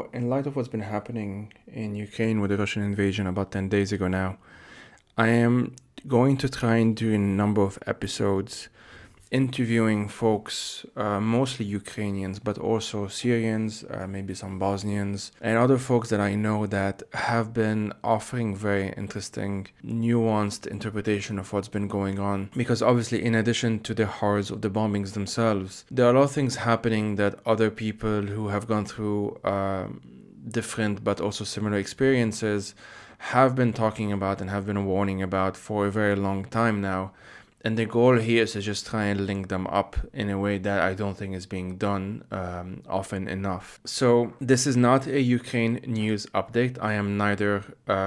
So, in light of what's been happening in Ukraine with the Russian invasion about 10 days ago now, I am going to try and do a number of episodes interviewing folks, mostly Ukrainians, but also Syrians, maybe some Bosnians, and other folks that I know that have been offering very interesting, nuanced interpretation of what's been going on. Because obviously, in addition to the horrors of the bombings themselves, there are a lot of things happening that other people who have gone through different but also similar experiences have been talking about and have been warning about for a very long time now. And the goal here is to just try and link them up in a way that I don't think is being done often enough. So this is not a Ukraine news update. I am neither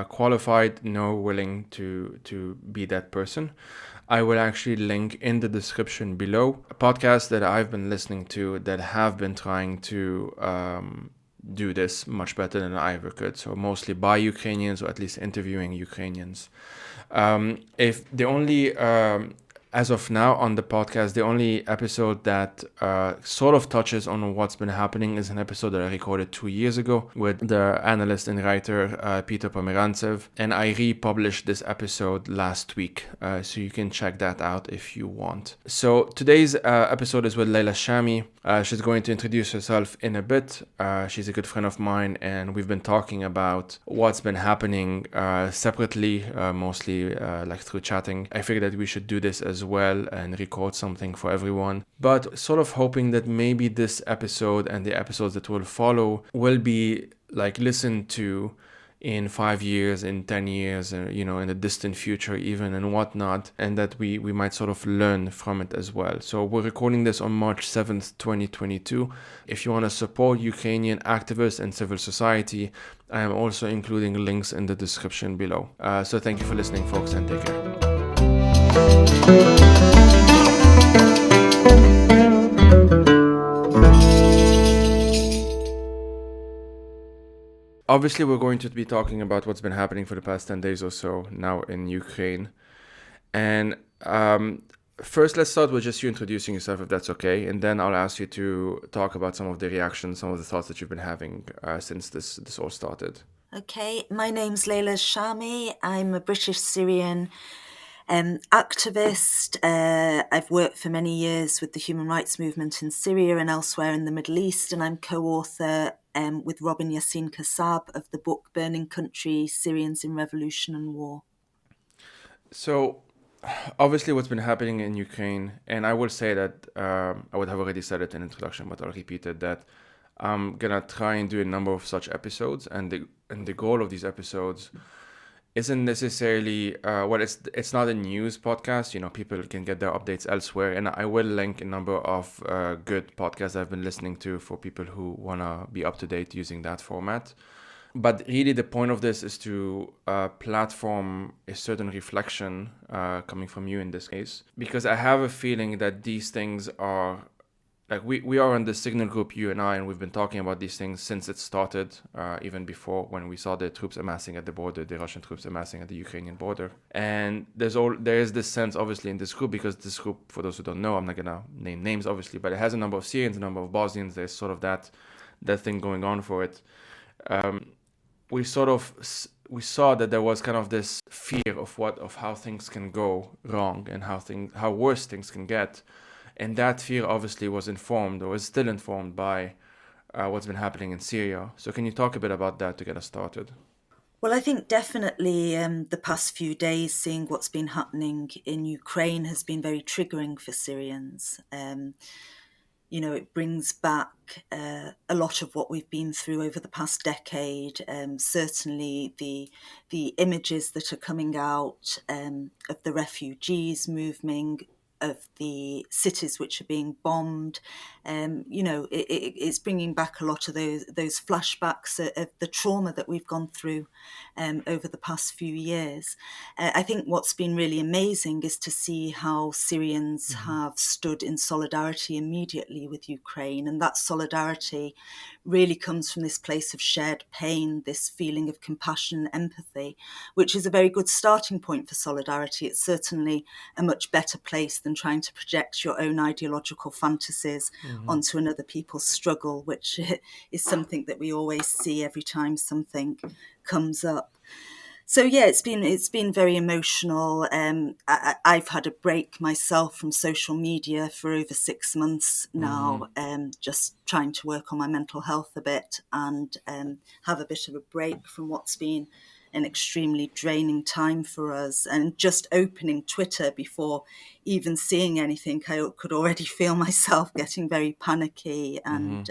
qualified nor willing to be that person. I will actually link in the description below a podcast that I've been listening to that have been trying to do this much better than I ever could. So mostly by Ukrainians, or at least interviewing Ukrainians. If the only as of now on the podcast, the only episode that sort of touches on what's been happening is an episode that I recorded 2 years ago with the analyst and writer Peter Pomerantsev, and I republished this episode last week, so you can check that out if you want. So today's episode is with Leila Al-Shami. She's going to introduce herself in a bit. She's a good friend of mine, and we've been talking about what's been happening separately, mostly like through chatting. I figured that we should do this as well and record something for everyone, but sort of hoping that maybe this episode and the episodes that will follow will be like listened to in 5 years, in 10 years, in the distant future even, and whatnot, and that we might sort of learn from it as well. So we're recording this on March 7th, 2022. If you want to support Ukrainian activists and civil society, I am also including links in the description below. So thank you for listening, folks, and take care. Obviously, we're going to be talking about what's been happening for the past 10 days or so now in Ukraine. And first, let's start with just you introducing yourself, if that's okay. And then I'll ask you to talk about some of the reactions, some of the thoughts that you've been having since this all started. Okay, my name's Leila Al-Shami. I'm a British Syrian activist. I've worked for many years with the human rights movement in Syria and elsewhere in the Middle East, and I'm co-author with Robin Yassin Kassab of the book Burning Country, Syrians in Revolution and War. So, obviously what's been happening in Ukraine, and I will say that I would have already said it in introduction, but I'll repeat it, that I'm gonna try and do a number of such episodes, and the goal of these episodes isn't necessarily it's not a news podcast. People can get their updates elsewhere, and I will link a number of good podcasts I've been listening to for people who want to be up to date using that format. But really the point of this is to platform a certain reflection coming from you in this case, because I have a feeling that these things are like we are in the Signal group, you and I, and we've been talking about these things since it started, even before when we saw the troops amassing at the border, the Russian troops amassing at the Ukrainian border. And there is this sense, obviously, in this group, because this group, for those who don't know, I'm not gonna name names, obviously, but it has a number of Syrians, a number of Bosnians. There's sort of that thing going on for it. We saw that there was kind of this fear of how things can go wrong and how worse things can get. And that fear obviously was informed, or is still informed, by what's been happening in Syria. So can you talk a bit about that to get us started? Well, I think definitely the past few days, seeing what's been happening in Ukraine has been very triggering for Syrians. It brings back a lot of what we've been through over the past decade. Certainly the images that are coming out of the refugees moving, of the cities which are being bombed. It's bringing back a lot of those flashbacks of the trauma that we've gone through over the past few years. I think what's been really amazing is to see how Syrians have stood in solidarity immediately with Ukraine, and that solidarity really comes from this place of shared pain, this feeling of compassion and empathy, which is a very good starting point for solidarity. It's certainly a much better place than trying to project your own ideological fantasies onto another people's struggle, which is something that we always see every time something comes up. So yeah, it's been very emotional. I've had a break myself from social media for over 6 months now, just trying to work on my mental health a bit and have a bit of a break from what's been an extremely draining time for us. And just opening Twitter before even seeing anything, I could already feel myself getting very panicky and.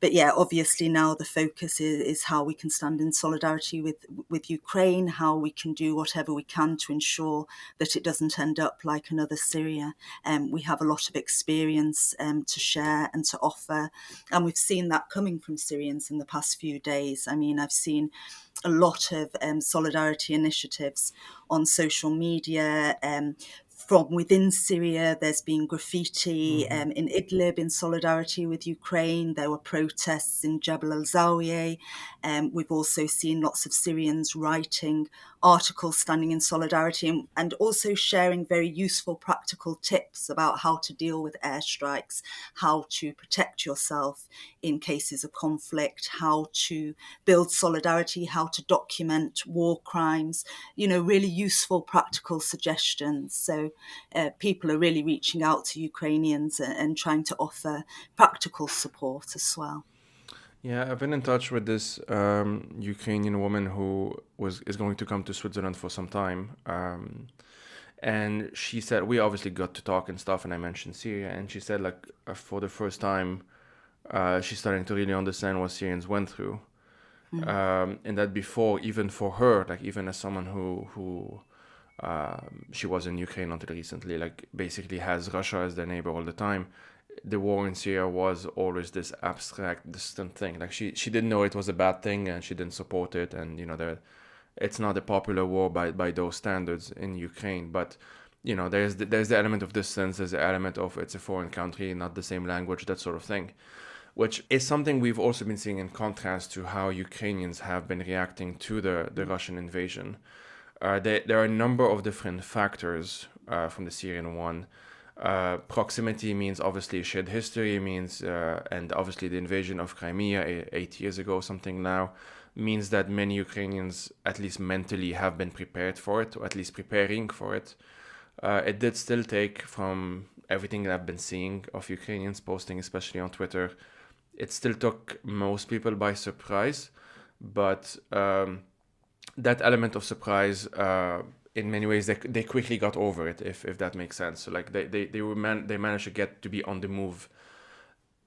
But yeah, obviously now the focus is how we can stand in solidarity with Ukraine, how we can do whatever we can to ensure that it doesn't end up like another Syria. We have a lot of experience to share and to offer, and we've seen that coming from Syrians in the past few days. I mean, I've seen a lot of solidarity initiatives on social media. From within Syria, there's been graffiti in Idlib in solidarity with Ukraine. There were protests in Jabal al-Zawiya. We've also seen lots of Syrians writing articles standing in solidarity and also sharing very useful practical tips about how to deal with airstrikes, how to protect yourself in cases of conflict, how to build solidarity, how to document war crimes, really useful practical suggestions. So people are really reaching out to Ukrainians and trying to offer practical support as well. Yeah, I've been in touch with this Ukrainian woman who is going to come to Switzerland for some time. And she said, we obviously got to talk and stuff, and I mentioned Syria, and she said, like, for the first time, she's starting to really understand what Syrians went through. And that before, even for her, like, even as someone who she was in Ukraine until recently, like, basically has Russia as their neighbor all the time, the war in Syria was always this abstract, distant thing. Like, she didn't know it was a bad thing, and she didn't support it, and it's not a popular war by those standards in Ukraine. But there's the element of distance, there's the element of it's a foreign country, not the same language, that sort of thing, which is something we've also been seeing in contrast to how Ukrainians have been reacting to the Russian invasion. There are a number of different factors from the Syrian one. Proximity means obviously shared history, means and obviously the invasion of Crimea 8 years ago, something now, means that many Ukrainians, at least mentally, have been prepared for it, or at least preparing for it. It did still take, from everything that I've been seeing of Ukrainians posting, especially on Twitter, it still took most people by surprise. But that element of surprise, in many ways, they quickly got over it, if that makes sense. So like they managed to get to be on the move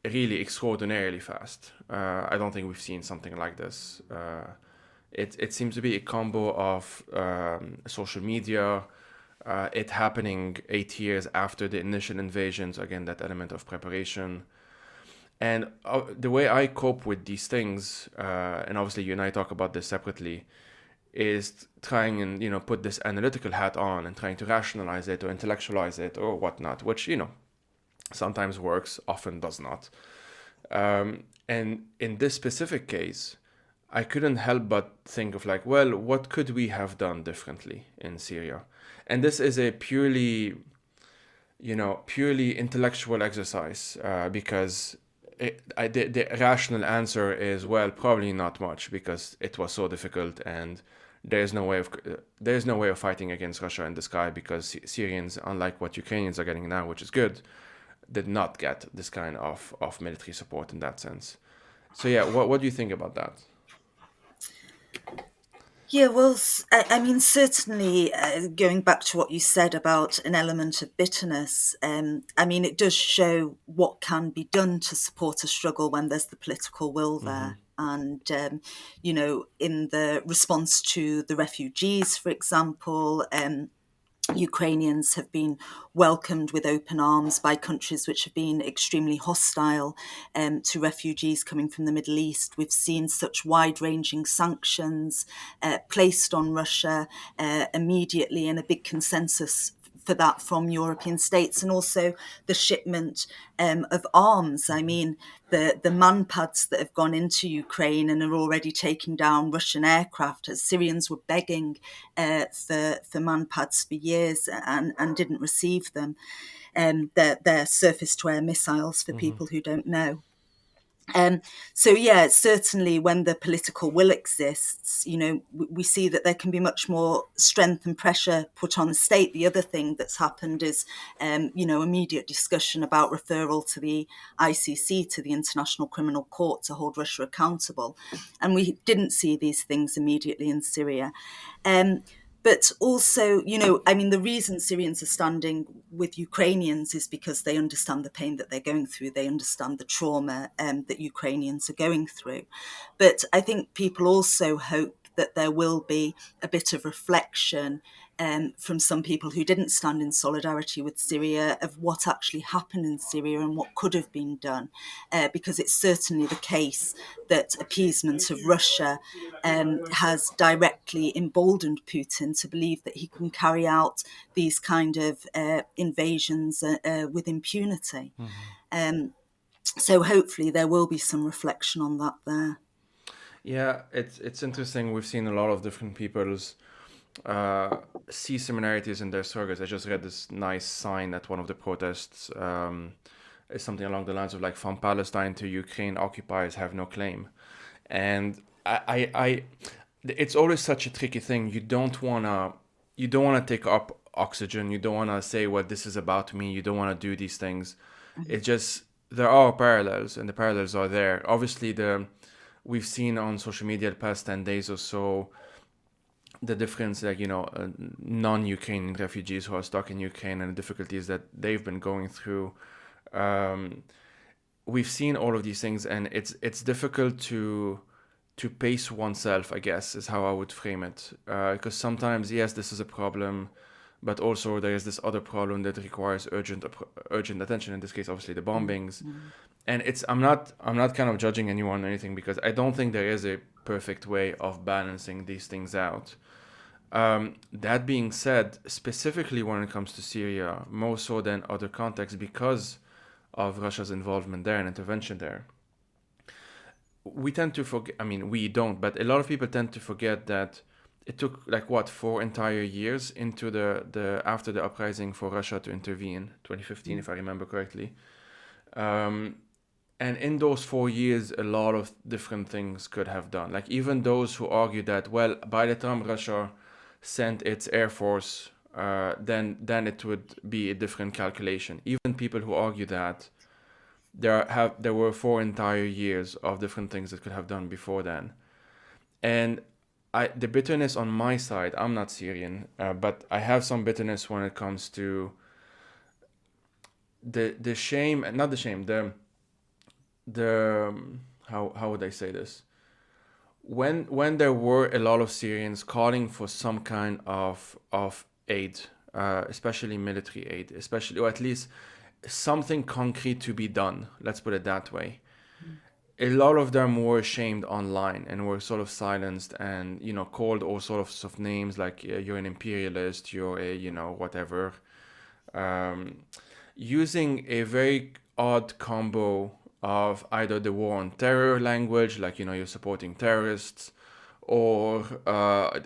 really extraordinarily fast. I don't think we've seen something like this. It seems to be a combo of social media, it happening 8 years after the initial invasions, again, that element of preparation. And the way I cope with these things, and obviously you and I talk about this separately, is trying and put this analytical hat on and trying to rationalize it or intellectualize it or whatnot, which sometimes works, often does not. And in this specific case, I couldn't help but think of like, well, what could we have done differently in Syria? And this is a purely intellectual exercise, because the rational answer is, well, probably not much, because it was so difficult, and there's no way of fighting against Russia in the sky, because Syrians, unlike what Ukrainians are getting now, which is good, did not get this kind of military support in that sense. So yeah, what do you think about that? Yeah, well, I mean, certainly going back to what you said about an element of bitterness, I mean, it does show what can be done to support a struggle when there's the political will there. And, in the response to the refugees, for example, Ukrainians have been welcomed with open arms by countries which have been extremely hostile to refugees coming from the Middle East. We've seen such wide-ranging sanctions placed on Russia immediately, and a big consensus for that from European states, and also the shipment of arms. I mean, the manpads that have gone into Ukraine and are already taking down Russian aircraft, as Syrians were begging for manpads for years and didn't receive them. They're surface-to-air missiles for people who don't know. So yeah, certainly when the political will exists, we see that there can be much more strength and pressure put on the state. The other thing that's happened is, immediate discussion about referral to the ICC, to the International Criminal Court, to hold Russia accountable. And we didn't see these things immediately in Syria. But also, the reason Syrians are standing with Ukrainians is because they understand the pain that they're going through. They understand the trauma that Ukrainians are going through. But I think people also hope that there will be a bit of reflection from some people who didn't stand in solidarity with Syria of what actually happened in Syria and what could have been done, because it's certainly the case that appeasement of Russia has directly emboldened Putin to believe that he can carry out these kind of invasions with impunity. So hopefully there will be some reflection on that there. Yeah, it's interesting. We've seen a lot of different people's see similarities in their struggles. I just read this nice sign at one of the protests. It's something along the lines of like, from Palestine to Ukraine, occupiers have no claim. And I it's always such a tricky thing. You don't wanna take up oxygen. You don't wanna say, well, this is about me. You don't wanna do these things. It just, there are parallels, and the parallels are there. Obviously, we've seen on social media the past 10 days or so the difference, like, non-Ukrainian refugees who are stuck in Ukraine and the difficulties that they've been going through. We've seen all of these things, and it's difficult to pace oneself, I guess, is how I would frame it. Because sometimes, yes, this is a problem, but also there is this other problem that requires urgent attention. In this case, obviously, the bombings. And I'm not kind of judging anyone or anything, because I don't think there is a perfect way of balancing these things out. That being said, specifically when it comes to Syria, more so than other contexts, because of Russia's involvement there and intervention there, we tend to forget. I mean, we don't, but a lot of people tend to forget that it took 4 entire years into the after the uprising for Russia to intervene, 2015, if I remember correctly. And in those 4 years, a lot of different things could have done. Like, even those who argue that, well, by the time Russia sent its air force, then it would be a different calculation. Even people who argue that there were 4 entire years of different things that could have done before then. And the bitterness on my side, I'm not Syrian, but I have some bitterness when it comes to the shame, not the shame, the how would I say this? When there were a lot of Syrians calling for some kind of aid, especially military aid, or at least something concrete to be done, let's put it that way. A lot of them were shamed online and were sort of silenced and, called all sorts of names, like you're an imperialist, you're a, whatever. Using a very odd combo of either the war on terror language, like, you're supporting terrorists, or,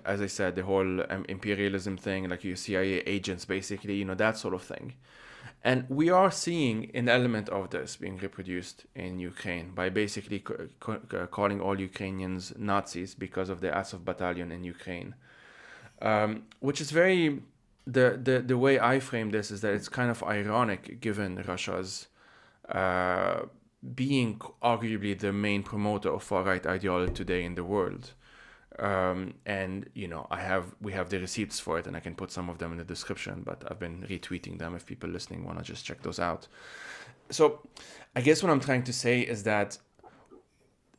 as I said, the whole imperialism thing, like you're CIA agents, basically, that sort of thing. And we are seeing an element of this being reproduced in Ukraine by basically calling all Ukrainians Nazis because of the Azov battalion in Ukraine, which is very, the way I frame this is that it's kind of ironic given Russia's being arguably the main promoter of far-right ideology today in the world. And we have the receipts for it, and I can put some of them in the description, but I've been retweeting them if people listening want to just check those out. So I guess what I'm trying to say is that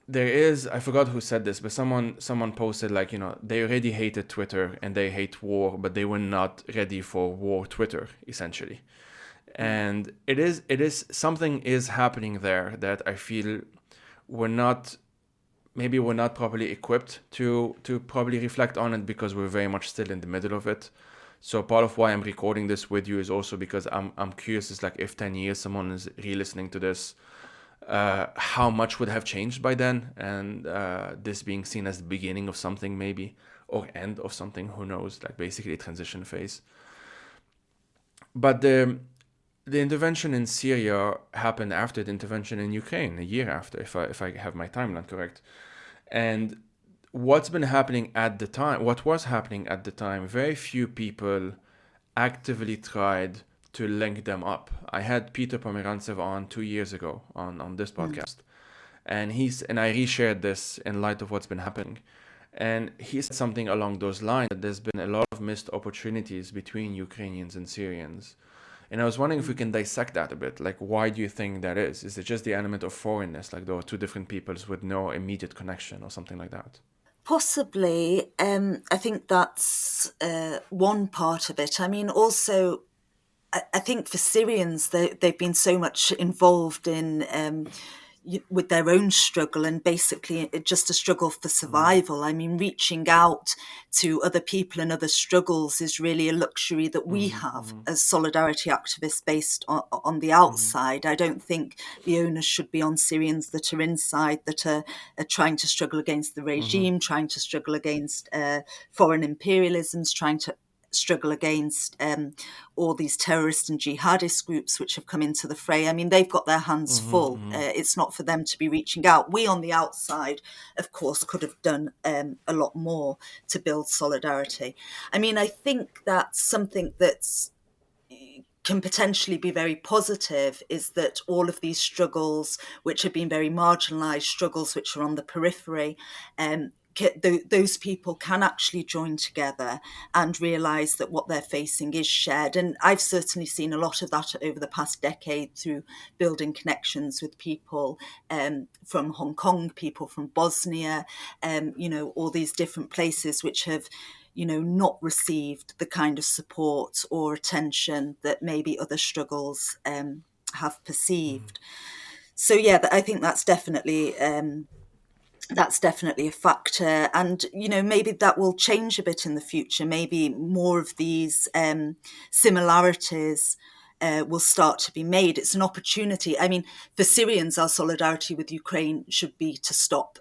there is, I forgot who said this, but someone posted, they already hated Twitter and they hate war, but they were not ready for war Twitter, essentially. And it is something is happening there that I feel we're not properly equipped to probably reflect on it, because we're very much still in the middle of it. So part of why I'm recording this with you is also because I'm curious. It's like, if 10 years someone is re-listening to this, how much would have changed by then, and this being seen as the beginning of something maybe, or end of something, who knows, like basically a transition phase. But the intervention in Syria happened after the intervention in Ukraine, a year after, if I have my timeline correct. And what was happening at the time, very few people actively tried to link them up. I had Peter Pomerantsev on 2 years ago on this podcast, and I reshared this in light of what's been happening. And he said something along those lines, that there's been a lot of missed opportunities between Ukrainians and Syrians. And I was wondering if we can dissect that a bit. Like, why do you think that is? Is it just the element of foreignness, like there were two different peoples with no immediate connection or something like that? Possibly. I think that's one part of it. I mean, also, I think for Syrians, they've been so much involved in with their own struggle, and basically just a struggle for survival. I mean, reaching out to other people and other struggles is really a luxury that we have as solidarity activists based on the outside. I don't think the onus should be on Syrians that are inside, that are trying to struggle against the regime, trying to struggle against foreign imperialisms, trying to struggle against all these terrorist and jihadist groups which have come into the fray. I mean, they've got their hands full. It's not for them to be reaching out. We on the outside, of course, could have done a lot more to build solidarity. I mean, I think that something that's can potentially be very positive is that all of these struggles, which have been very marginalised, struggles which are on the periphery, those people can actually join together and realise that what they're facing is shared. And I've certainly seen a lot of that over the past decade through building connections with people from Hong Kong, people from Bosnia, all these different places which have not received the kind of support or attention that maybe other struggles have perceived. So yeah, I think that's definitely a factor, and maybe that will change a bit in the future. Maybe more of these similarities will start to be made. It's an opportunity. I mean, for Syrians, our solidarity with Ukraine should be to stop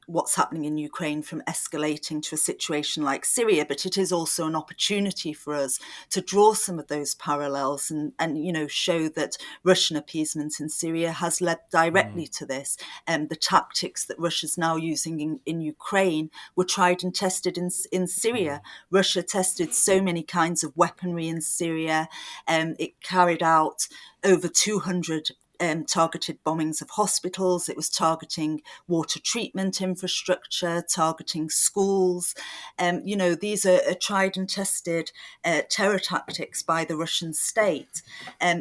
what's happening in Ukraine from escalating to a situation like Syria, but it is also an opportunity for us to draw some of those parallels and show that Russian appeasement in Syria has led directly to this. The tactics that Russia's now using in Ukraine were tried and tested in Syria. Russia tested so many kinds of weaponry in Syria. It carried out over 200 targeted bombings of hospitals. It was targeting water treatment infrastructure, targeting schools. These are tried and tested terror tactics by the Russian state.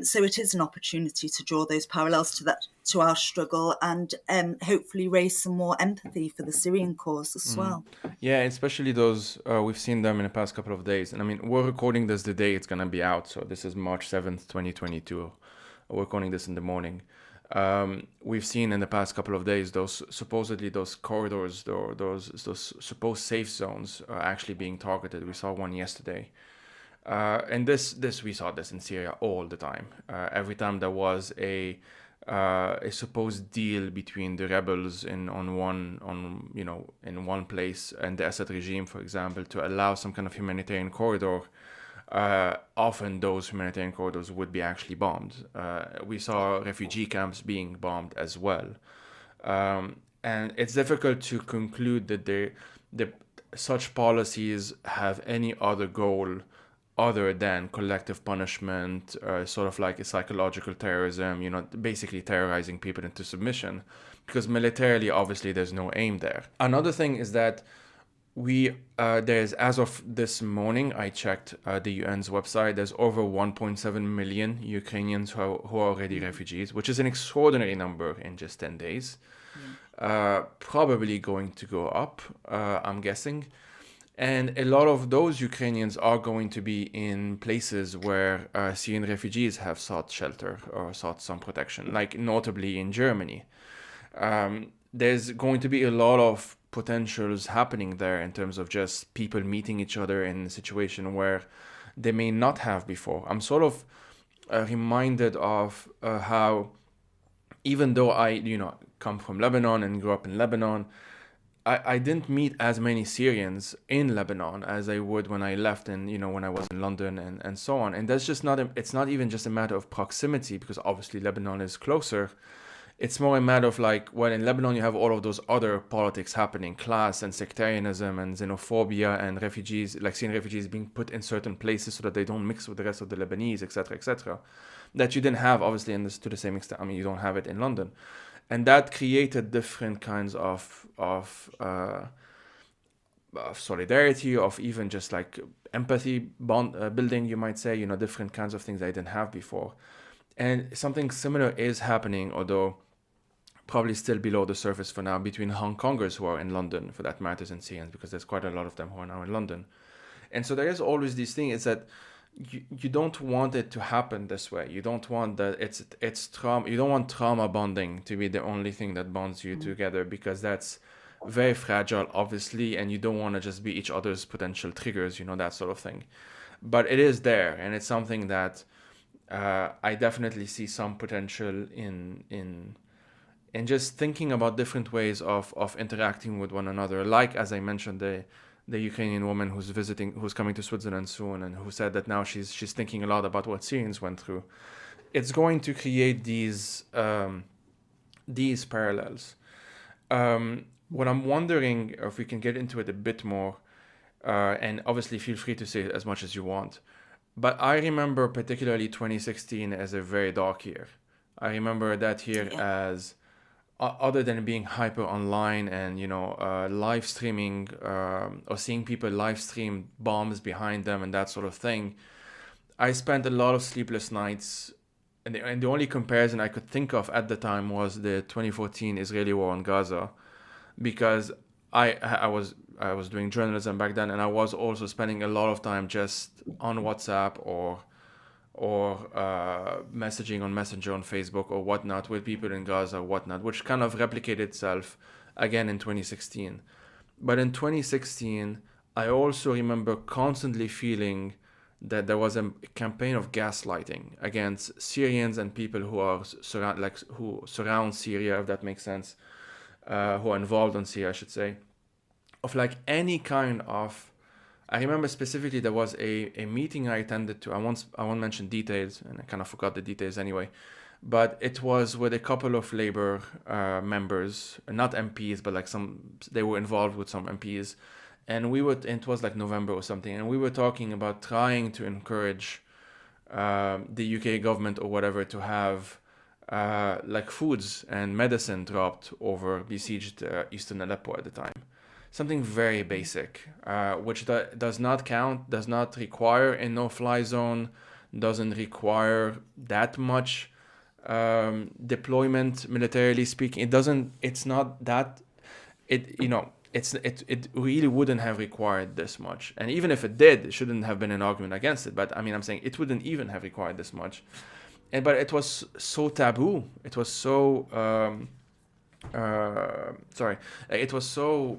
So it is an opportunity to draw those parallels to our struggle, and hopefully raise some more empathy for the Syrian cause as well. Yeah, especially those, we've seen them in the past couple of days. And I mean, we're recording this the day it's going to be out. So this is March 7th, 2022. We're recording this in the morning. We've seen in the past couple of days those corridors, those supposed safe zones are actually being targeted. We saw one yesterday. And we saw this in Syria all the time. Every time there was a supposed deal between the rebels in one place and the Assad regime, for example, to allow some kind of humanitarian corridor, often those humanitarian corridors would be actually bombed. We saw refugee camps being bombed as well. And it's difficult to conclude that such policies have any other goal other than collective punishment, sort of like a psychological terrorism, basically terrorizing people into submission, because militarily, obviously, there's no aim there. Another thing is that there's, as of this morning, I checked the UN's website, there's over 1.7 million Ukrainians who are already refugees, which is an extraordinary number in just 10 days. Probably going to go up, I'm guessing. And a lot of those Ukrainians are going to be in places where Syrian refugees have sought shelter or sought some protection, like notably in Germany. There's going to be a lot of potentials happening there in terms of just people meeting each other in a situation where they may not have before. I'm sort of reminded of how, even though I, come from Lebanon and grew up in Lebanon, I didn't meet as many Syrians in Lebanon as I would when I left and, when I was in London and so on. And that's just not, it's not even just a matter of proximity, because obviously Lebanon is closer. It's more a matter of like, well, in Lebanon you have all of those other politics happening, class and sectarianism and xenophobia and refugees, like Syrian refugees being put in certain places so that they don't mix with the rest of the Lebanese, etc., etc. That you didn't have, obviously, in this to the same extent. I mean, you don't have it in London, and that created different kinds of solidarity, of even just like empathy bond building, you might say. Different kinds of things I didn't have before, and something similar is happening, although probably still below the surface for now, between Hong Kongers who are in London, for that matters, and Syrians, because there's quite a lot of them who are now in London. And so there is always this thing, is that you don't want it to happen this way. You don't want that it's trauma. You don't want trauma bonding to be the only thing that bonds you together, because that's very fragile, obviously, and you don't want to just be each other's potential triggers, that sort of thing. But it is there, and it's something that I definitely see some potential in just thinking about different ways of interacting with one another. Like, as I mentioned, the Ukrainian woman who's coming to Switzerland soon, and who said that now she's thinking a lot about what Syrians went through. It's going to create these parallels. What I'm wondering, if we can get into it a bit more, and obviously feel free to say as much as you want, but I remember particularly 2016 as a very dark year. I remember that year as, other than being hyper online and live streaming, or seeing people live stream bombs behind them and that sort of thing, I spent a lot of sleepless nights, and the only comparison I could think of at the time was the 2014 Israeli war on Gaza, because I was doing journalism back then, and I was also spending a lot of time just on WhatsApp or messaging on Messenger on Facebook or whatnot with people in Gaza or whatnot, which kind of replicated itself again in 2016. But in 2016, I also remember constantly feeling that there was a campaign of gaslighting against Syrians and people who are who surround Syria, if that makes sense, who are involved in Syria, I should say, of like any kind of. I remember specifically there was a meeting I attended to. I won't mention details, and I kind of forgot the details anyway. But it was with a couple of Labour members, not MPs, but like they were involved with some MPs. And it was like November or something, and we were talking about trying to encourage the UK government or whatever to have like foods and medicine dropped over besieged eastern Aleppo at the time. Something very basic, which does not count, does not require a no-fly zone, doesn't require that much deployment, militarily speaking. It's not that. It really wouldn't have required this much. And even if it did, it shouldn't have been an argument against it. But I mean, I'm saying it wouldn't even have required this much. But it was so taboo. It was so. Sorry. It was so.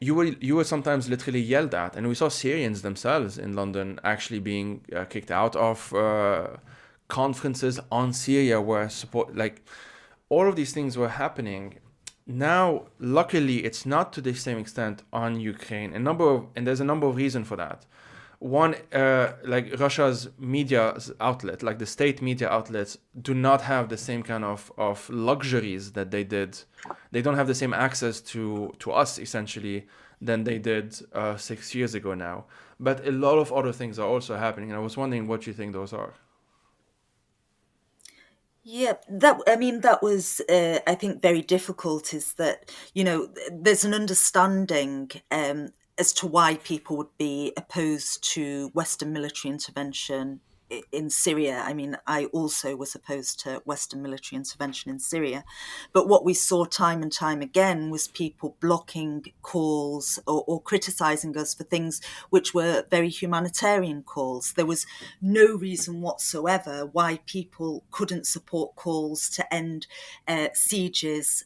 You were sometimes literally yelled at, and we saw Syrians themselves in London actually being kicked out of conferences on Syria, where all of these things were happening. Now, luckily, it's not to the same extent on Ukraine. And there's a number of reasons for that. One, like Russia's media outlet, like the state media outlets, do not have the same kind of luxuries that they did. They don't have the same access to us, essentially, than they did 6 years ago now. But a lot of other things are also happening. And I was wondering what you think those are. Yeah, that was, I think, very difficult. Is that, there's an understanding as to why people would be opposed to Western military intervention in Syria. I mean, I also was opposed to Western military intervention in Syria. But what we saw time and time again was people blocking calls or criticizing us for things which were very humanitarian calls. There was no reason whatsoever why people couldn't support calls to end sieges,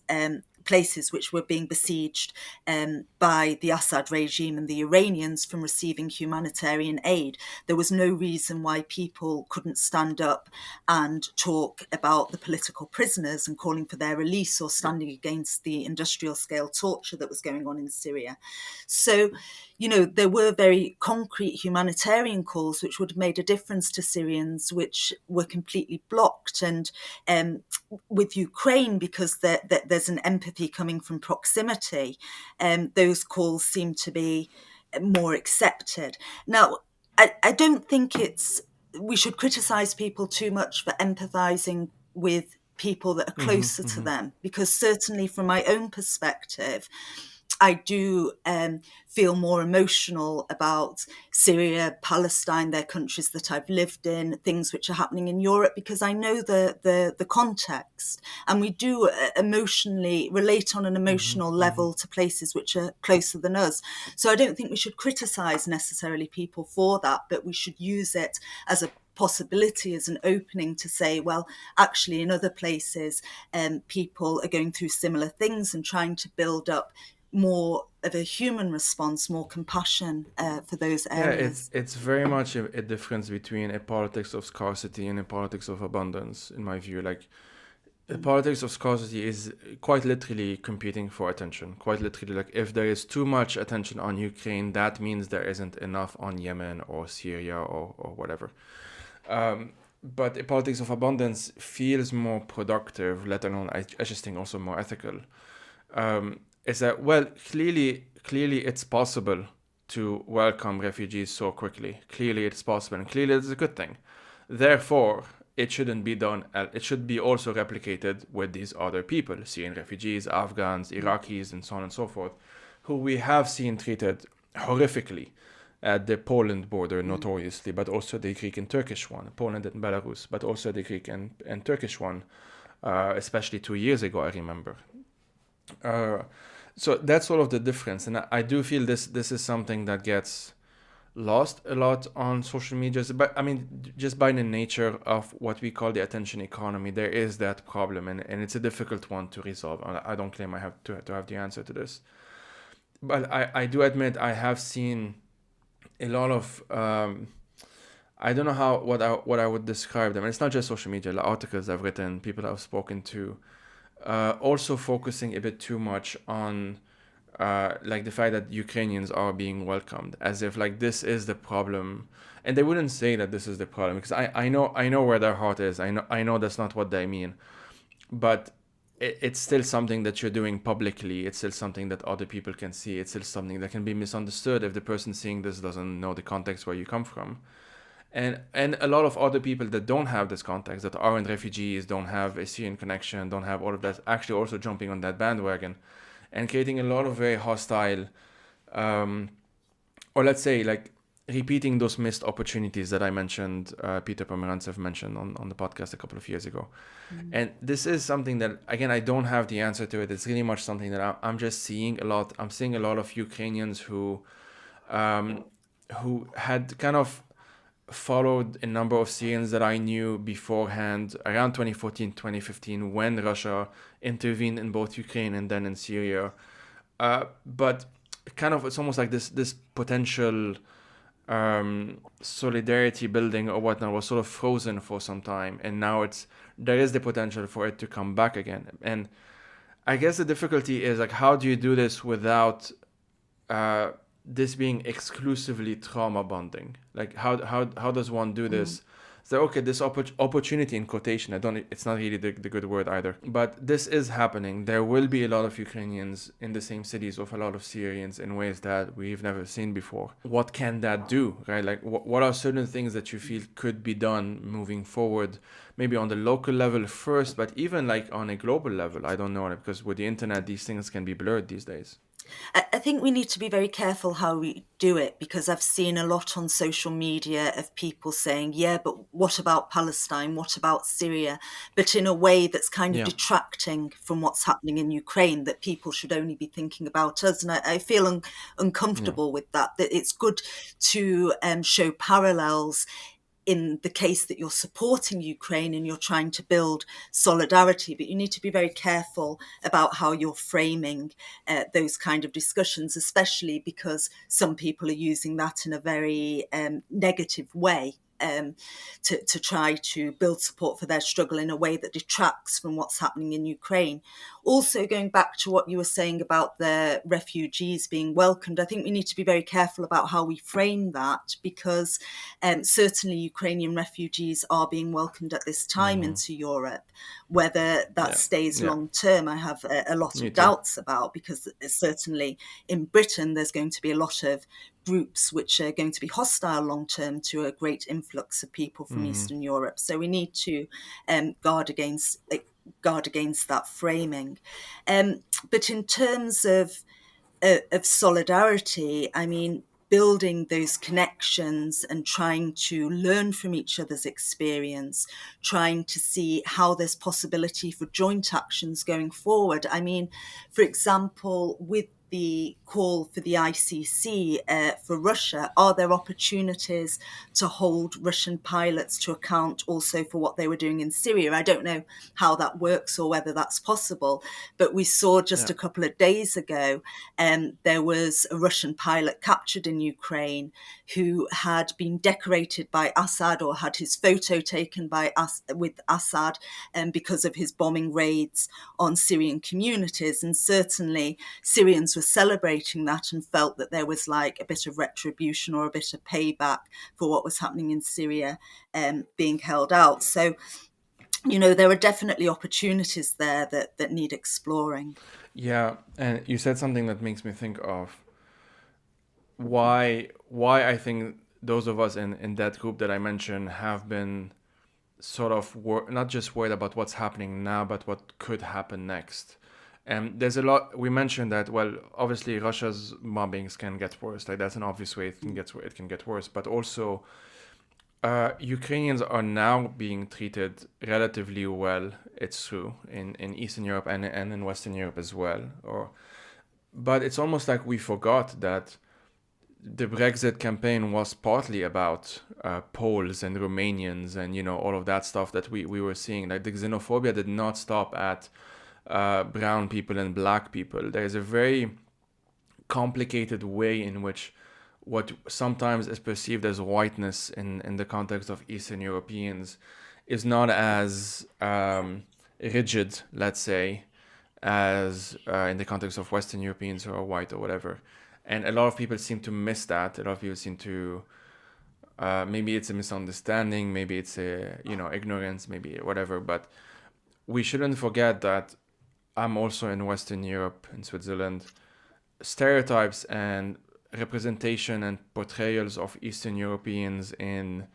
places which were being besieged by the Assad regime and the Iranians from receiving humanitarian aid. There was no reason why people couldn't stand up and talk about the political prisoners and calling for their release, or standing against the industrial scale torture that was going on in Syria. So, there were very concrete humanitarian calls which would have made a difference to Syrians, which were completely blocked. And with Ukraine, because there's an empathy coming from proximity, those calls seem to be more accepted. Now, I don't think we should criticize people too much for empathizing with people that are closer to them, because certainly from my own perspective, I do feel more emotional about Syria, Palestine, their countries that I've lived in, things which are happening in Europe, because I know the context, and we do emotionally relate on an emotional level to places which are closer than us. So I don't think we should criticize necessarily people for that, but we should use it as a possibility, as an opening to say, well, actually in other places people are going through similar things, and trying to build up more of a human response, more compassion for those areas. Yeah, it's very much a difference between a politics of scarcity and a politics of abundance, in my view. Like, the politics of scarcity is quite literally competing for attention. Quite literally, like, if there is too much attention on Ukraine, that means there isn't enough on Yemen or Syria or whatever. But a politics of abundance feels more productive, let alone, I just think, also more ethical. Is that, well, clearly it's possible to welcome refugees so quickly. Clearly it's possible, and clearly it's a good thing. Therefore, it shouldn't be done. It should be also replicated with these other people, Syrian refugees, Afghans, Iraqis, and so on and so forth, who we have seen treated horrifically at the Poland border, notoriously, but also the Greek and Turkish one, Poland and Belarus, but also the Greek and Turkish one, especially 2 years ago, I remember. So that's sort of the difference, and I do feel this is something that gets lost a lot on social media. But I mean, just by the nature of what we call the attention economy, there is that problem, and it's a difficult one to resolve. I don't claim I have to have the answer to this, but I do admit I have seen a lot of I don't know what I would describe them. And it's not just social media, the articles I've written, people I've spoken to. Also focusing a bit too much on like the fact that Ukrainians are being welcomed, as if like this is the problem, and they wouldn't say that this is the problem, because I know where their heart is. I know that's not what they mean, but it's still something that you're doing publicly. It's still something that other people can see. It's still something that can be misunderstood if the person seeing this doesn't know the context where you come from. And a lot of other people that don't have this context, that aren't refugees, don't have a Syrian connection, don't have all of that, actually also jumping on that bandwagon and creating a lot of very hostile, or let's say like repeating those missed opportunities that I mentioned, Peter Pomerantsev mentioned on the podcast a couple of years ago. And this is something that, again, I don't have the answer to it. It's really much something that I'm just seeing a lot. I'm seeing a lot of Ukrainians who had kind of followed a number of Syrians that I knew beforehand around 2014, 2015, when Russia intervened in both Ukraine and then in Syria. But kind of, it's almost like this potential solidarity building or whatnot was sort of frozen for some time. And now there is the potential for it to come back again. And I guess the difficulty is, like, how do you do this without this being exclusively trauma bonding? Like, how does one do this? So, okay, this opportunity in quotation, it's not really the good word either, but this is happening. There will be a lot of Ukrainians in the same cities with a lot of Syrians in ways that we've never seen before. What can that do, right? Like, what are certain things that you feel could be done moving forward, maybe on the local level first, but even like on a global level? I don't know, because with the internet, these things can be blurred these days. I think we need to be very careful how we do it, because I've seen a lot on social media of people saying, yeah, but what about Palestine? What about Syria? But in a way that's kind of detracting from what's happening in Ukraine, that people should only be thinking about us. And I feel uncomfortable with that it's good to show parallels in the case that you're supporting Ukraine and you're trying to build solidarity, but you need to be very careful about how you're framing those kind of discussions, especially because some people are using that in a very negative way. To try to build support for their struggle in a way that detracts from what's happening in Ukraine. Also, going back to what you were saying about the refugees being welcomed, I think we need to be very careful about how we frame that, because certainly Ukrainian refugees are being welcomed at this time into Europe. Whether that stays long term, I have a lot of doubts about, because certainly in Britain there's going to be a lot of groups which are going to be hostile long term to a great influx of people from Eastern Europe. So we need to guard against that framing. But in terms of solidarity, I mean, building those connections and trying to learn from each other's experience, trying to see how there's possibility for joint actions going forward. I mean, for example, with the call for the ICC for Russia, are there opportunities to hold Russian pilots to account also for what they were doing in Syria? I don't know how that works or whether that's possible, but we saw just a couple of days ago there was a Russian pilot captured in Ukraine who had been decorated by Assad, or had his photo taken with Assad because of his bombing raids on Syrian communities. And certainly Syrians were celebrating that and felt that there was like a bit of retribution or a bit of payback for what was happening in Syria being held out. So, you know, there are definitely opportunities there that need exploring. Yeah, and you said something that makes me think of why I think those of us in that group that I mentioned have been sort of not just worried about what's happening now, but what could happen next. And there's a lot. We mentioned that, well, obviously Russia's bombings can get worse. Like, that's an obvious way it can get worse. But also, Ukrainians are now being treated relatively well. It's true in Eastern Europe and in Western Europe as well. But it's almost like we forgot that the Brexit campaign was partly about Poles and Romanians and, you know, all of that stuff that we were seeing. Like, the xenophobia did not stop at brown people and black people. There's a very complicated way in which what sometimes is perceived as whiteness in the context of Eastern Europeans is not as rigid, let's say, as in the context of Western Europeans who are white or whatever. And a lot of people seem to miss that. A lot of people seem to maybe it's a misunderstanding, maybe it's a, you know, ignorance, maybe whatever, but we shouldn't forget that I'm also in Western Europe, in Switzerland. Stereotypes and representation and portrayals of Eastern Europeans in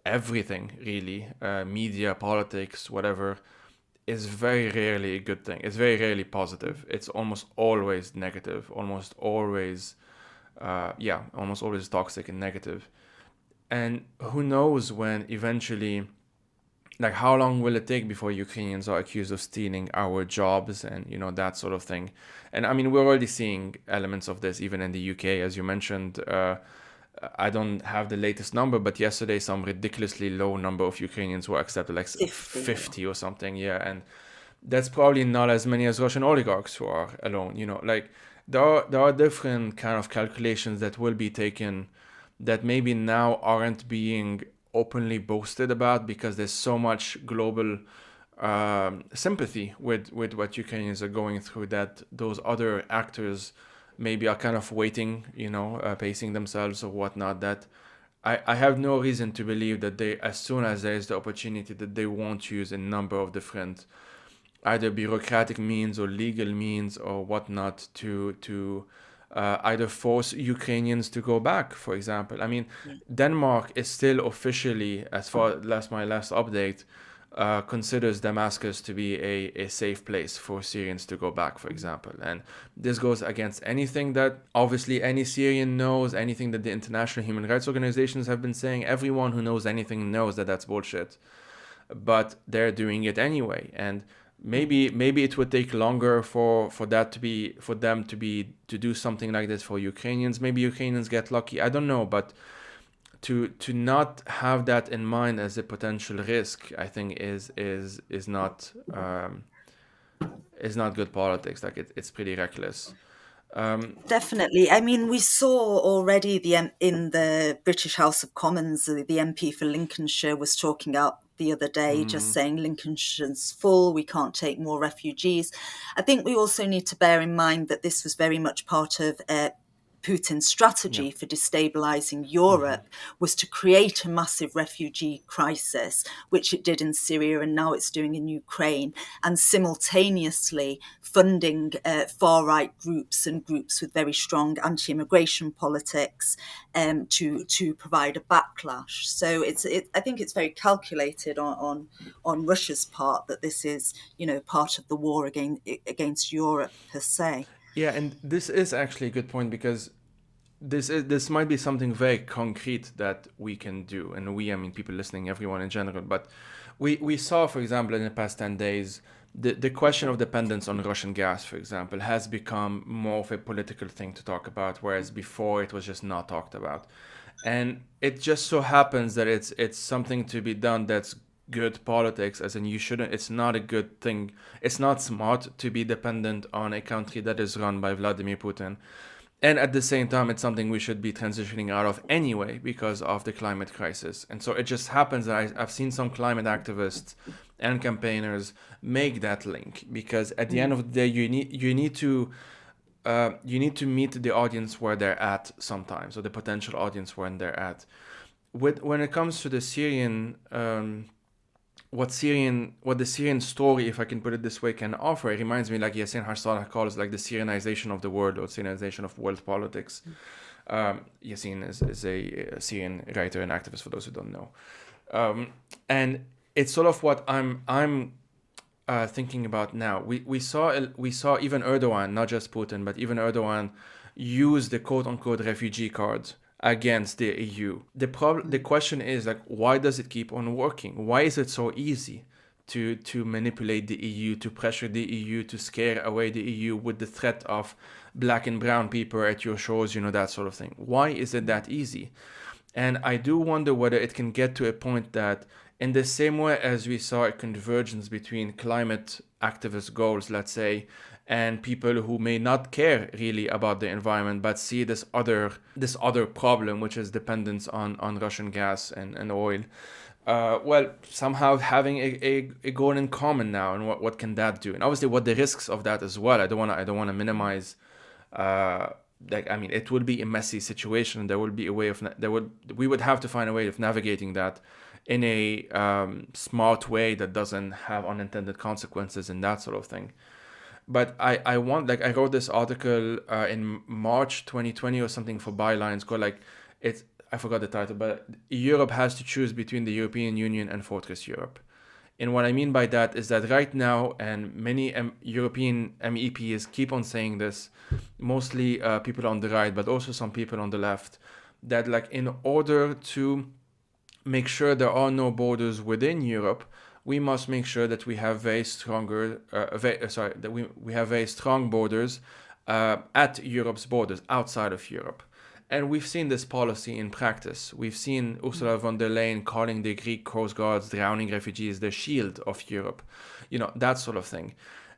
everything, really, media, politics, whatever, is very rarely a good thing. It's very rarely positive. It's almost always negative, almost always toxic and negative. And who knows when eventually, like, how long will it take before Ukrainians are accused of stealing our jobs and, you know, that sort of thing? And I mean, we're already seeing elements of this even in the UK, as you mentioned. I don't have the latest number, but yesterday some ridiculously low number of Ukrainians were accepted, like 50 or something. Yeah, and that's probably not as many as Russian oligarchs who are alone. You know, like, there are different kind of calculations that will be taken that maybe now aren't being openly boasted about because there's so much global sympathy with what Ukrainians are going through, that those other actors maybe are kind of waiting, you know, pacing themselves or whatnot, that I have no reason to believe that they, as soon as there is the opportunity, that they won't use a number of different either bureaucratic means or legal means or whatnot to either force Ukrainians to go back, for example. I mean, Denmark is still officially, as far as my last update, considers Damascus to be a safe place for Syrians to go back, for example. And this goes against anything that obviously any Syrian knows, anything that the international human rights organizations have been saying. Everyone who knows anything knows that that's bullshit. But they're doing it anyway. And maybe it would take longer for them to do something like this for Ukrainians. Maybe Ukrainians get lucky. I don't know, but to not have that in mind as a potential risk, I think is not good politics. Like it's pretty reckless. Definitely. I mean, we saw already in the British House of Commons, the MP for Lincolnshire was talking out the other day, just saying Lincolnshire's full, we can't take more refugees. I think we also need to bear in mind that this was very much part of Putin's Yeah. strategy for destabilizing Europe was to create a massive refugee crisis, which it did in Syria and now it's doing in Ukraine, and simultaneously funding far-right groups and groups with very strong anti-immigration politics to provide a backlash. So I think it's very calculated on Russia's part that this is, part of the war against Europe per se. Yeah, and this is actually a good point because this might be something very concrete that we can do, and I mean people listening, everyone in general. But we saw, for example, in the past 10 days, the question of dependence on Russian gas, for example, has become more of a political thing to talk about, whereas before it was just not talked about. And it just so happens that it's something to be done that's good politics, as in you shouldn't, it's not a good thing, it's not smart to be dependent on a country that is run by Vladimir Putin. And at the same time, it's something we should be transitioning out of anyway because of the climate crisis. And so it just happens that I've seen some climate activists and campaigners make that link, because at the end of the day, you need to meet the audience where they're at sometimes, or the potential audience where they're at. When it comes to the Syrian what the Syrian story, if I can put it this way, can offer, it reminds me, like Yassin Harsallah calls, like the Syrianization of the world, or Syrianization of world politics. Yassin is a Syrian writer and activist, for those who don't know. And it's sort of what I'm thinking about now. We saw even Erdogan, not just Putin, but even Erdogan, use the quote unquote refugee card against the EU. The question is, like, why does it keep on working? Why is it so easy to manipulate the EU, to pressure the EU, to scare away the EU with the threat of black and brown people at your shores, that sort of thing? Why is it that easy? And I do wonder whether it can get to a point that, in the same way as we saw a convergence between climate activist goals, let's say, and people who may not care really about the environment but see this other problem, which is dependence on Russian gas and oil, somehow having a goal in common now, and what can that do, and obviously what the risks of that as well. I don't want to minimize. It will be a messy situation. There will be a way of we would have to find a way of navigating that in a smart way that doesn't have unintended consequences and that sort of thing. But I wrote this article in March 2020 or something for Bylines called, I forgot the title, but Europe has to choose between the European Union and Fortress Europe. And what I mean by that is that right now, and many European MEPs keep on saying this, mostly people on the right, but also some people on the left, that in order to make sure there are no borders within Europe, we must make sure that we have we have very strong borders at Europe's borders, outside of Europe. And we've seen this policy in practice. We've seen Ursula von der Leyen calling the Greek coast guards, drowning refugees, the shield of Europe, that sort of thing.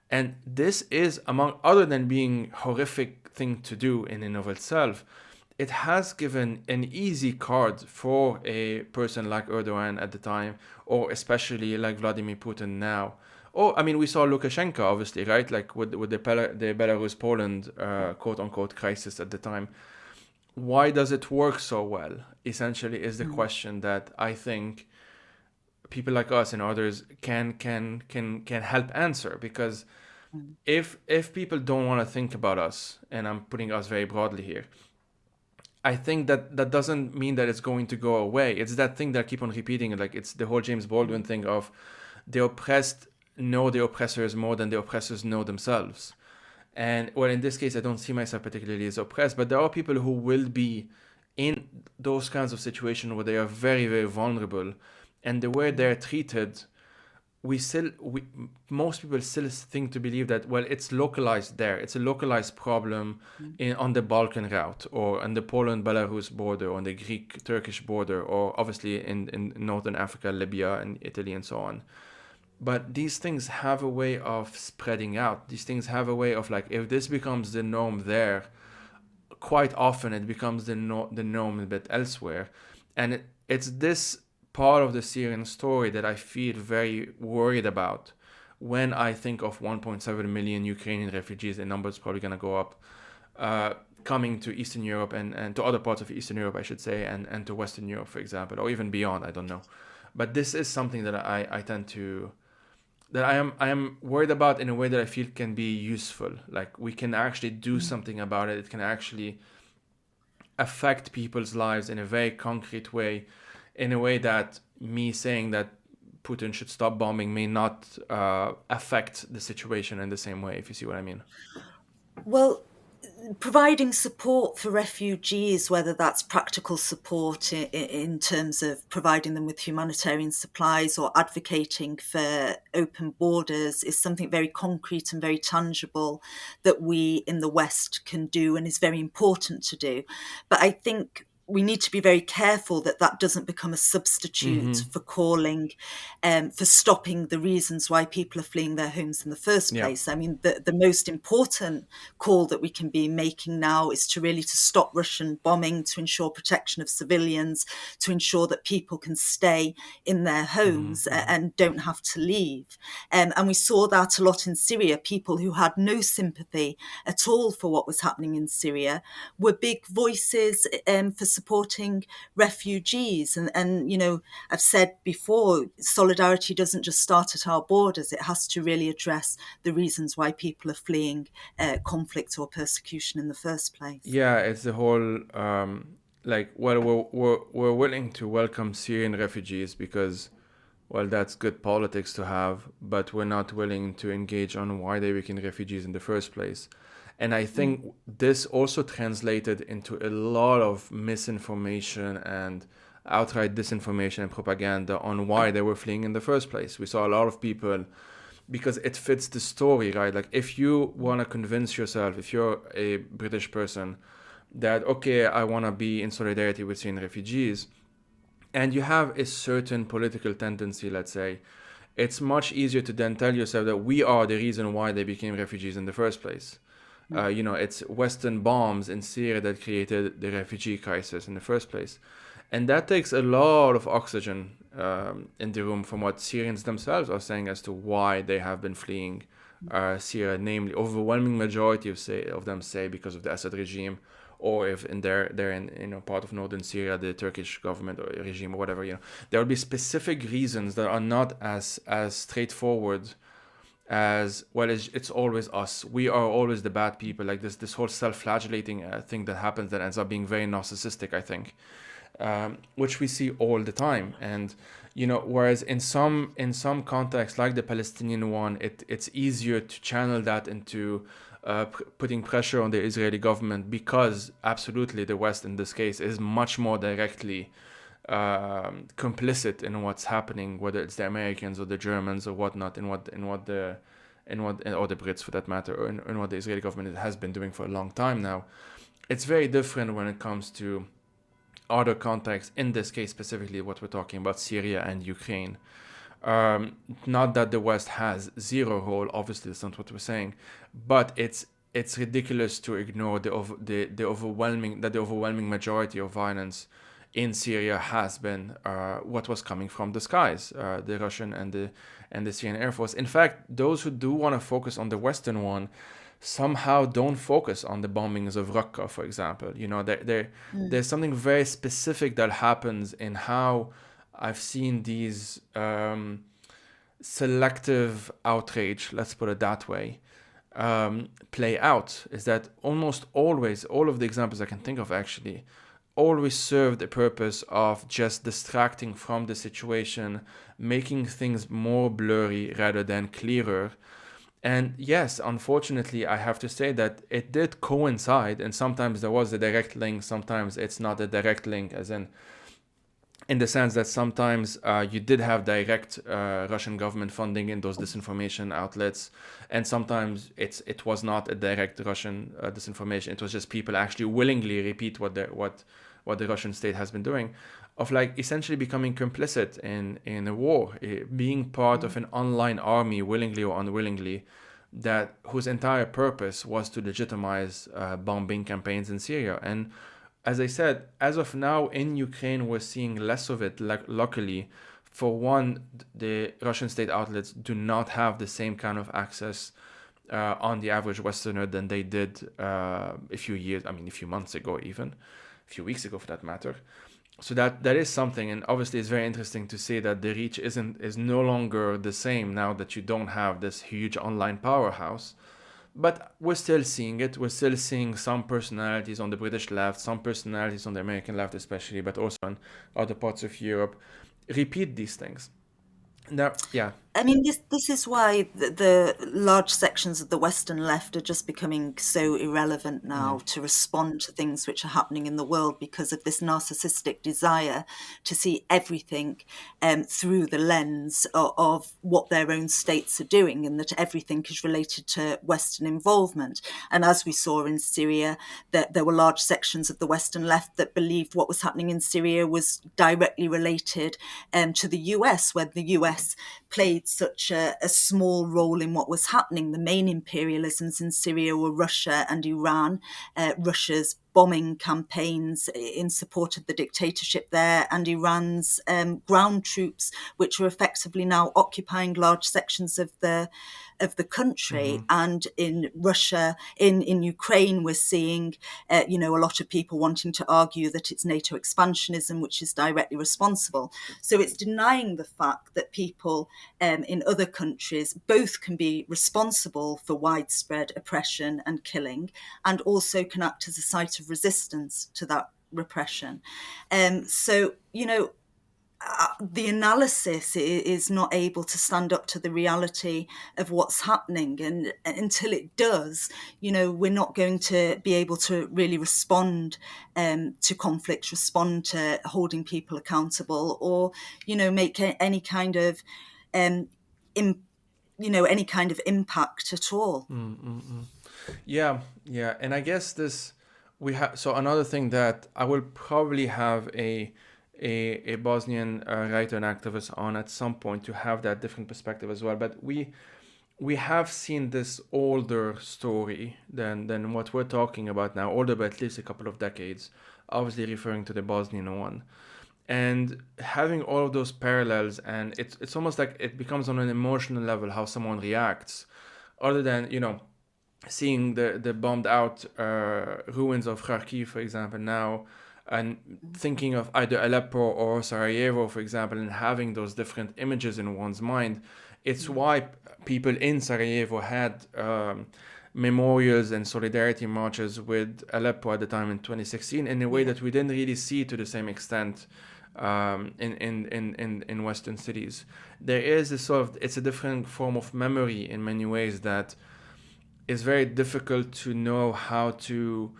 And this is, among other than being horrific thing to do in and of itself, it has given an easy card for a person like Erdogan at the time, or especially like Vladimir Putin now. We saw Lukashenko, obviously, right? With the Belarus-Poland quote-unquote crisis at the time. Why does it work so well, essentially, is the question that I think people like us and others can help answer. Because if people don't want to think about us, and I'm putting us very broadly here, I think that doesn't mean that it's going to go away. It's that thing that I keep on repeating. It's the whole James Baldwin thing of the oppressed know the oppressors more than the oppressors know themselves. And, well, in this case, I don't see myself particularly as oppressed, but there are people who will be in those kinds of situations where they are very, very vulnerable. And the way they're treated most people still think to believe that, well, it's localized there. It's a localized problem on the Balkan route, or on the Poland-Belarus border, on the Greek-Turkish border, or obviously in Northern Africa, Libya and Italy and so on. But these things have a way of spreading out. These things have a way of, like, if this becomes the norm there, quite often it becomes the norm a bit elsewhere. And it's this part of the Syrian story that I feel very worried about when I think of 1.7 million Ukrainian refugees. The number is probably going to go up, coming to Eastern Europe and to other parts of Eastern Europe, I should say, and to Western Europe, for example, or even beyond, I don't know. But this is something that I tend to, that I am worried about in a way that I feel can be useful. Like, we can actually do something about it. It can actually affect people's lives in a very concrete way, in a way that me saying that Putin should stop bombing may not affect the situation in the same way, if you see what I mean. Well, providing support for refugees, whether that's practical support in terms of providing them with humanitarian supplies or advocating for open borders, is something very concrete and very tangible that we in the West can do and is very important to do. But I think we need to be very careful that that doesn't become a substitute for calling, for stopping the reasons why people are fleeing their homes in the first place. I mean, the most important call that we can be making now is to really to stop Russian bombing, to ensure protection of civilians, to ensure that people can stay in their homes and don't have to leave. And we saw that a lot in Syria. People who had no sympathy at all for what was happening in Syria were big voices for supporting refugees. And, you know, I've said before, solidarity doesn't just start at our borders. It has to really address the reasons why people are fleeing conflict or persecution in the first place. Yeah, it's the whole, like, well, we're willing to welcome Syrian refugees because, well, that's good politics to have, but we're not willing to engage on why they became refugees in the first place. And I think this also translated into a lot of misinformation and outright disinformation and propaganda on why they were fleeing in the first place. We saw a lot of people, because it fits the story, right? Like, if you want to convince yourself, if you're a British person, that, okay, I want to be in solidarity with Syrian refugees, and you have a certain political tendency, let's say, it's much easier to then tell yourself that we are the reason why they became refugees in the first place. You know, it's Western bombs in Syria that created the refugee crisis in the first place. And that takes a lot of oxygen in the room from what Syrians themselves are saying as to why they have been fleeing Syria, namely, overwhelming majority of them say because of the Assad regime, or if they're in, you know, part of northern Syria, the Turkish government or regime or whatever. You know, there will be specific reasons that are not as straightforward as, well, it's always us. We are always the bad people. Like this whole self-flagellating thing that happens that ends up being very narcissistic, I think, which we see all the time. And, you know, whereas in some contexts, like the Palestinian one, it's easier to channel that into putting pressure on the Israeli government, because absolutely the West in this case is much more directly complicit in what's happening, whether it's the Americans or the Germans or whatnot, or the Brits for that matter, or in what the Israeli government has been doing for a long time now. It's very different when it comes to other contexts. In this case specifically, what we're talking about, Syria and Ukraine. Not that the West has zero role, obviously that's not what we're saying, but it's ridiculous to ignore the overwhelming majority of violence in Syria has been what was coming from the skies, the Russian and the Syrian Air Force. In fact, those who do want to focus on the Western one somehow don't focus on the bombings of Raqqa, for example. You know, there's something very specific that happens in how I've seen these selective outrage, let's put it that way, play out. Is that almost always, all of the examples I can think of actually, always serve the purpose of just distracting from the situation, making things more blurry rather than clearer. And yes, unfortunately, I have to say that it did coincide, and sometimes there was a direct link, sometimes it's not a direct link, as in in the sense that sometimes you did have direct Russian government funding in those disinformation outlets, and sometimes it was not a direct Russian disinformation. It was just people actually willingly repeat what the Russian state has been doing, of like essentially becoming complicit in a war, being part of an online army, willingly or unwillingly, that whose entire purpose was to legitimize bombing campaigns in Syria. And as I said, as of now in Ukraine, we're seeing less of it. Luckily, for one, the Russian state outlets do not have the same kind of access on the average Westerner than they did a few months ago, even a few weeks ago, for that matter. So that is something, and obviously it's very interesting to see that the reach is no longer the same now that you don't have this huge online powerhouse. But we're still seeing it. We're still seeing some personalities on the British left, some personalities on the American left especially, but also in other parts of Europe, repeat these things. Now, yeah. I mean, this is why the large sections of the Western left are just becoming so irrelevant now to respond to things which are happening in the world, because of this narcissistic desire to see everything through the lens of what their own states are doing, and that everything is related to Western involvement. And as we saw in Syria, that there were large sections of the Western left that believed what was happening in Syria was directly related to the US, where the US played such a small role in what was happening. The main imperialisms in Syria were Russia and Iran. Russia's bombing campaigns in support of the dictatorship there, and Iran's ground troops, which were effectively now occupying large sections of the country. And in Russia, in Ukraine, we're seeing a lot of people wanting to argue that it's NATO expansionism which is directly responsible. So it's denying the fact that people in other countries both can be responsible for widespread oppression and killing, and also can act as a site of resistance to that repression. The analysis is not able to stand up to the reality of what's happening, and until it does, we're not going to be able to really respond to conflicts, respond to holding people accountable, or make any kind of any kind of impact at all. Yeah, and I guess this we have. So another thing that I will probably have a Bosnian writer and activist on at some point to have that different perspective as well. But we have seen this older story than what we're talking about now, older by at least a couple of decades, obviously referring to the Bosnian one. And having all of those parallels, and it's almost like it becomes on an emotional level how someone reacts, other than, seeing the bombed out ruins of Kharkiv, for example, now, and thinking of either Aleppo or Sarajevo, for example, and having those different images in one's mind. It's why people in Sarajevo had memorials and solidarity marches with Aleppo at the time in 2016 in a way that we didn't really see to the same extent in Western cities. There is it's a different form of memory in many ways that is very difficult to know how to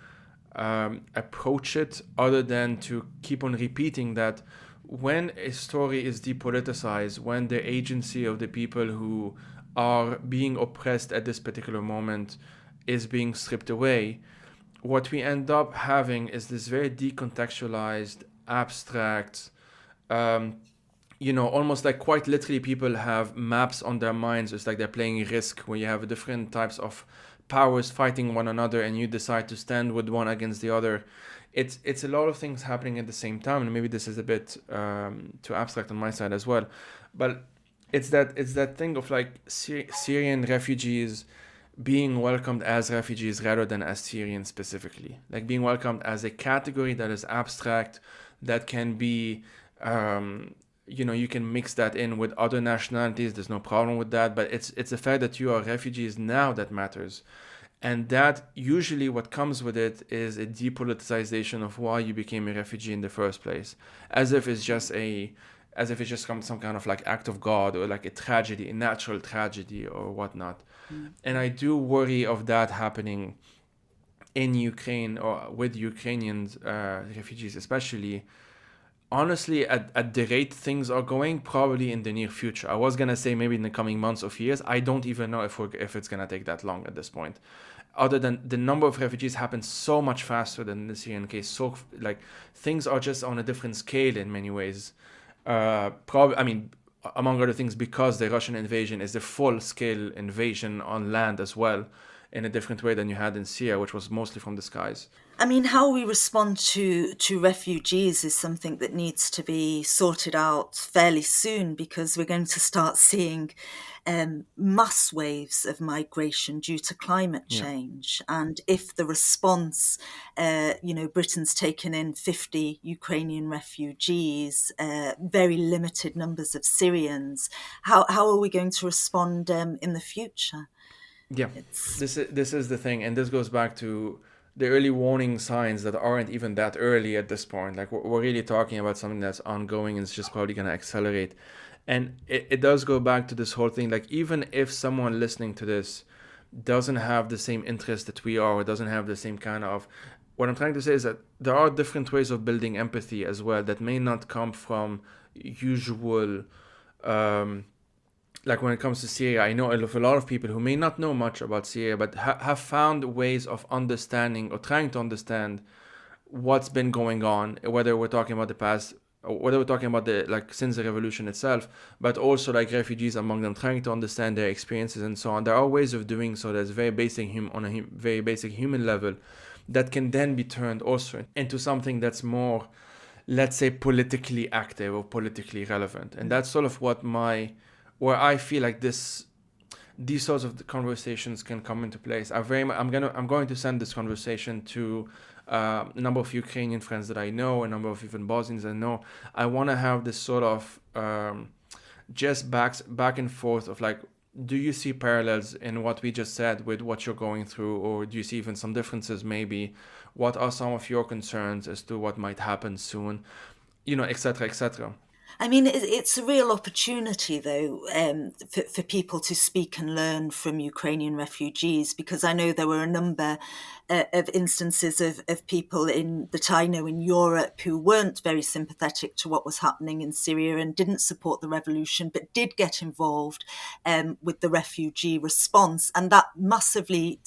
approach it, other than to keep on repeating that when a story is depoliticized, when the agency of the people who are being oppressed at this particular moment is being stripped away, what we end up having is this very decontextualized, abstract, almost like quite literally people have maps on their minds. It's like they're playing Risk, where you have different types of powers fighting one another and you decide to stand with one against the other. It's a lot of things happening at the same time, and maybe this is a bit too abstract on my side as well, but it's that thing of like Syrian refugees being welcomed as refugees rather than as Syrians specifically, like being welcomed as a category that is abstract, that can be you can mix that in with other nationalities. There's no problem with that, but it's the fact that you are refugees now that matters. And that usually what comes with it is a depoliticization of why you became a refugee in the first place, as if it's just some kind of like act of God, or like a tragedy, a natural tragedy or whatnot. And I do worry of that happening in Ukraine, or with Ukrainians, refugees especially, honestly, at the rate things are going, probably in the near future. I was gonna say maybe in the coming months or years. I don't even know if it's gonna take that long at this point. Other than the number of refugees happens so much faster than the Syrian case. So like things are just on a different scale in many ways. Probably, I mean, among other things, because the Russian invasion is a full-scale invasion on land as well, in a different way than you had in Syria, which was mostly from the skies. I mean, how we respond to refugees is something that needs to be sorted out fairly soon, because we're going to start seeing mass waves of migration due to climate Yeah. change. And if the response, Britain's taken in 50 Ukrainian refugees, very limited numbers of Syrians, how are we going to respond in the future? Yeah, It's this is the thing, and this goes back to the early warning signs that aren't even that early at this point. Like we're really talking about something that's ongoing and it's just probably going to accelerate. And it does go back to this whole thing. Like even if someone listening to this doesn't have the same interest that we are, or doesn't have the same kind of, what I'm trying to say is that there are different ways of building empathy as well that may not come from usual. Um, like when it comes to Syria, I know of a lot of people who may not know much about Syria, but have found ways of understanding or trying to understand what's been going on, whether we're talking about the past, or whether we're talking about the like since the revolution itself, but also like refugees among them, trying to understand their experiences and so on. There are ways of doing so that's very basic on a very basic human level, that can then be turned also into something that's more, let's say, politically active or politically relevant. And that's sort of where I feel like these sorts of conversations can come into place. I'm going to send this conversation to a number of Ukrainian friends that I know, a number of even Bosnians I know. I want to have this sort of just back and forth of like, do you see parallels in what we just said with what you're going through, or do you see even some differences maybe? What are some of your concerns as to what might happen soon? Etc., etc. I mean, it's a real opportunity, though, for people to speak and learn from Ukrainian refugees, because I know there were a number of instances of people that I know in Europe who weren't very sympathetic to what was happening in Syria and didn't support the revolution, but did get involved with the refugee response. And that massively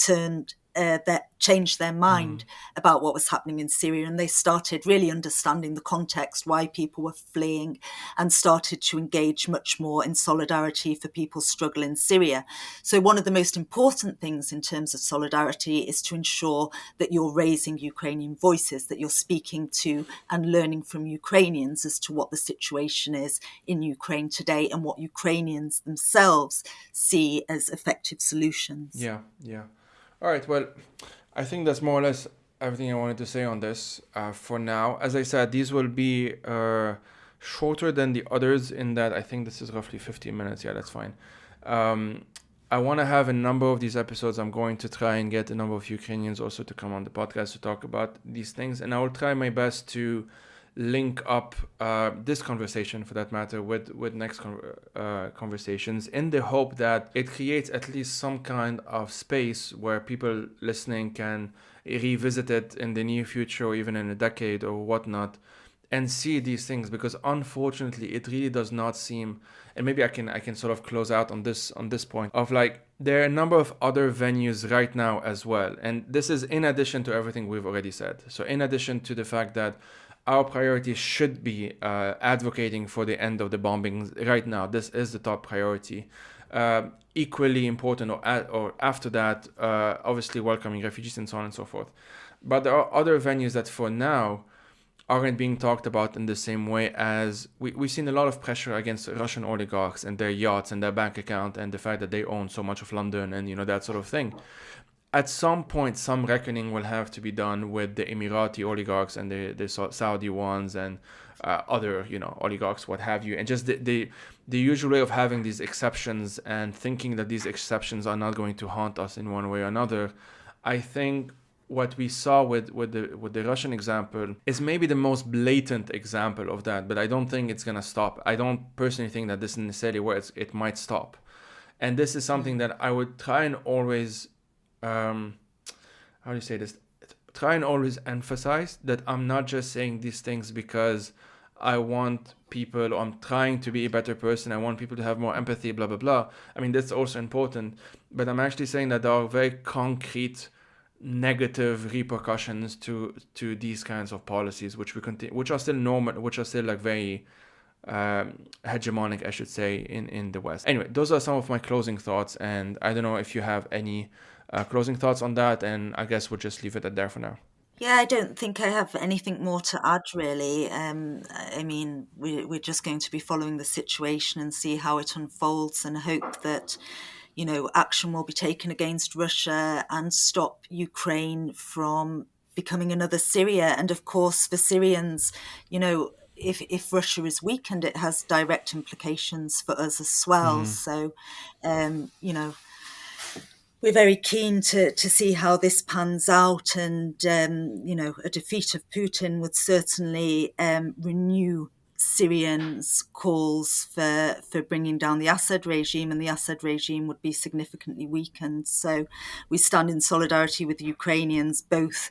that changed their mind about what was happening in Syria, and they started really understanding the context, why people were fleeing, and started to engage much more in solidarity for people's struggle in Syria. So one of the most important things in terms of solidarity is to ensure that you're raising Ukrainian voices, that you're speaking to and learning from Ukrainians as to what the situation is in Ukraine today and what Ukrainians themselves see as effective solutions. Yeah, yeah. All right, well, I think that's more or less everything I wanted to say on this for now. As I said, these will be shorter than the others in that I think this is roughly 15 minutes. Yeah, that's fine. I want to have a number of these episodes. I'm going to try and get a number of Ukrainians also to come on the podcast to talk about these things. And I will try my best to link up this conversation, for that matter, with next conversations, in the hope that it creates at least some kind of space where people listening can revisit it in the near future or even in a decade or whatnot, and see these things. Because unfortunately it really does not seem, and maybe I can sort of close out on this point of like, there are a number of other venues right now as well, and this is in addition to everything we've already said. So in addition to the fact that our priority should be advocating for the end of the bombings right now, this is the top priority. Equally important, or after that, obviously welcoming refugees and so on and so forth. But there are other venues that for now aren't being talked about in the same way, as we've seen a lot of pressure against Russian oligarchs and their yachts and their bank account and the fact that they own so much of London and that sort of thing. At some point, some reckoning will have to be done with the Emirati oligarchs and the Saudi ones and other, oligarchs, what have you. And just the usual way of having these exceptions and thinking that these exceptions are not going to haunt us in one way or another. I think what we saw with the Russian example is maybe the most blatant example of that, but I don't think it's going to stop. I don't personally think that this is necessarily where it might stop. And this is something that I would try and always... how do you say this? Try and always emphasize that I'm not just saying these things because I want people, or I'm trying to be a better person, I want people to have more empathy, blah, blah, blah. I mean, that's also important. But I'm actually saying that there are very concrete negative repercussions to these kinds of policies, which which are still normal, which are still like very hegemonic, I should say, in the West. Anyway, those are some of my closing thoughts, and I don't know if you have any closing thoughts on that, and I guess we'll just leave it at there for now. Yeah, I don't think I have anything more to add, really. I mean, we're just going to be following the situation and see how it unfolds, and hope that, action will be taken against Russia and stop Ukraine from becoming another Syria. And of course, for Syrians, if Russia is weakened, it has direct implications for us as well. So, we're very keen to see how this pans out, and a defeat of Putin would certainly renew Syrians' calls for bringing down the Assad regime, and the Assad regime would be significantly weakened. So we stand in solidarity with the Ukrainians, both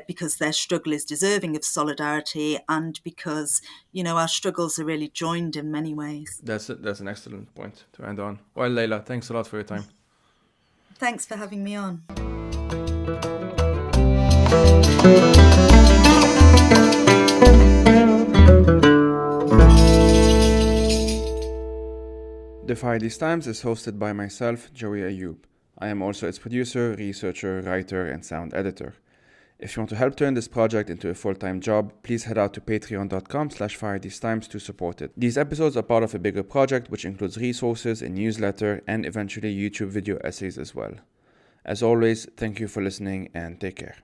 because their struggle is deserving of solidarity, and because our struggles are really joined in many ways. That's an excellent point to end on. Well, Leila, thanks a lot for your time. Thanks for having me on. The Fire These Times is hosted by myself, Joey Ayoub. I am also its producer, researcher, writer, and sound editor. If you want to help turn this project into a full-time job, please head out to patreon.com/firethesetimes to support it. These episodes are part of a bigger project which includes resources, a newsletter, and eventually YouTube video essays as well. As always, thank you for listening and take care.